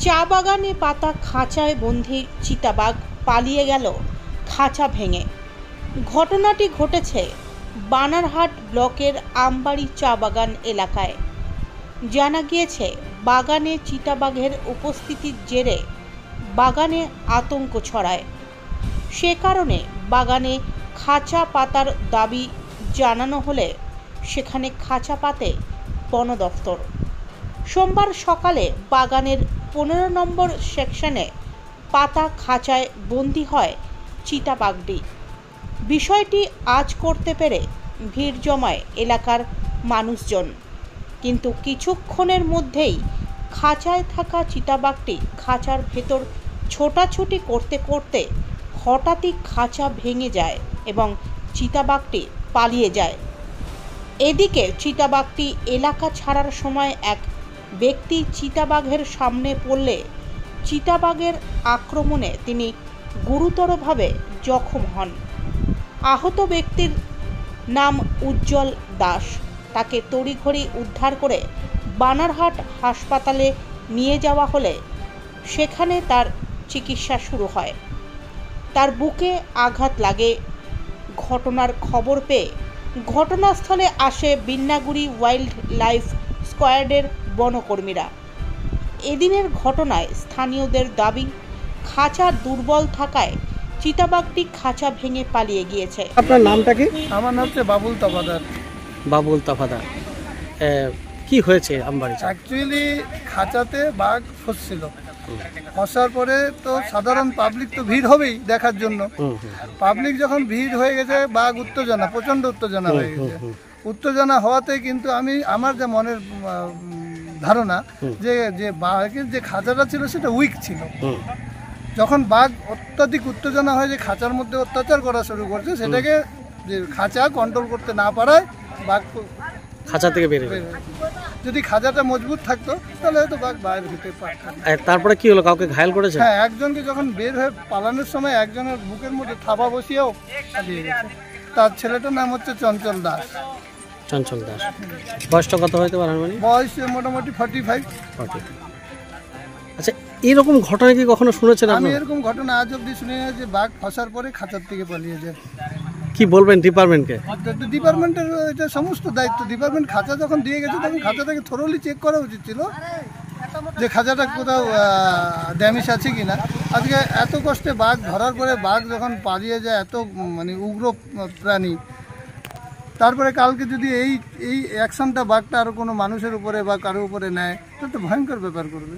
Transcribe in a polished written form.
চা বাগানে পাতা খাঁচায় বন্দি চিতাবাঘ পালিয়ে গেল খাঁচা ভেঙে। ঘটনাটি ঘটেছে বানারহাট ব্লকের আমবাড়ি চা বাগান এলাকায়। জানা গিয়েছে, বাগানে চিতাবাঘের উপস্থিতির জেরে বাগানে আতঙ্ক ছড়ায়। সে কারণে বাগানে খাঁচা পাতার দাবি জানানো হলে সেখানে খাঁচা পাতে বন দফতর। সোমবার সকালে বাগানের 15 নম্বর সেকশনে পাতা খাঁচায় বন্দী হয় চিতাবাঘটি। বিষয়টি আজ করতে পেরে ভিড় জমায় এলাকার মানুষজন, কিন্তু কিছুক্ষণের মধ্যেই খাঁচায় থাকা চিতাবাঘটি খাঁচার ভেতর ছোটাছুটি করতে করতে হঠাৎই খাঁচা ভেঙে যায় এবং চিতাবাঘটি পালিয়ে যায়। এদিকে চিতাবাঘটি এলাকা ছাড়ার সময় এক ব্যক্তি চিতাবাঘের সামনে পড়লে চিতাবাঘের আক্রমণে তিনি গুরুতরভাবে জখম হন। আহত ব্যক্তির নাম উজ্জ্বল দাস। তাকে তড়িঘড়ি উদ্ধার করে বানারহাট হাসপাতালে নিয়ে যাওয়া হলে সেখানে তার চিকিৎসা শুরু হয়। তার বুকে আঘাত লাগে। ঘটনার খবর পেয়ে ঘটনাস্থলে আসে বিন্নাগুড়ি ওয়াইল্ড লাইফ স্কোয়াডের বনকর্মীরা। এদিনের ঘটনায় স্থানীয়দের দাবি, খাঁচা দুর্বল থাকায় চিতাবাঘটি খাঁচা ভেঙে পালিয়ে গিয়েছে। আপনার নামটা কি? আমার নাম হচ্ছে বাবুল তফাদার। বাবুল তফাদার, কি হয়েছে আমবাড়িতে? অ্যাকচুয়ালি খাঁচাতে বাঘ ফসছিল। ফসার পরে তো সাধারণ পাবলিক তো ভিড় হবেই দেখার জন্য। পাবলিক যখন ভিড় হয়ে গেছে, বাঘ উত্তেজনা, প্রচণ্ড উত্তেজনা হয়ে গেছে। উত্তেজনা হওয়াতে কিন্তু আমার যে মনের ধারণা যে বাঘের যে খাঁচাটা ছিল সেটা উইক ছিল। যখন বাঘ অত্যাধিক উত্তেজনা হয় যে খাঁচার মধ্যে অত্যাচার করা শুরু করছে, সেটাকে যে খাঁচা কন্ট্রোল করতে না পারায় বাঘ খাঁচা থেকে বেরিয়ে যায়। যদি খাঁচাটা মজবুত থাকতো তাহলে হয়তো বাঘ বাইরে হতে পারত। তারপরে কি হলো? কাউকে ঘায়েল করেছে? হ্যাঁ, একজনকে যখন বের হয়ে পালানোর সময় একজনের বুকের মধ্যে থাবা বসিয়েও পালিয়ে গেছে। তার ছেলেটার নাম হচ্ছে চঞ্চল দাস। চঞ্চল দাস, বয়সটা কত হইতে পারে? বয়স মোটামুটি 45। আচ্ছা, এরকম ঘটনা কি কখনো শুনেছেন? আমি এরকম ঘটনা আজ অব্দি শুনি না যে বাঘ ফসার পরে খাঁচার থেকে পালিয়ে যায়। কি বলবেন ডিপার্টমেন্টকে? ডিপার্টমেন্টের এটা সমস্ত দায়িত্ব। ডিপার্টমেন্ট খাঁচা যখন দিয়ে গেছে তখন খাঁচাটাকে থরোলি চেক করা উচিত ছিল যে খাঁচাটা কোথাও ড্যামেজ আছে কিনা। আজকে এত কষ্টে বাঘ ধরার পরে বাঘ যখন পালিয়ে যায়, এত মানে উগ্র প্রাণী, তারপরে কালকে যদি এই অ্যাকশনটা বাঘটা আরও কোনো মানুষের উপরে বা কারোর উপরে নেয়, তো ভয়ঙ্কর ব্যাপার করবে।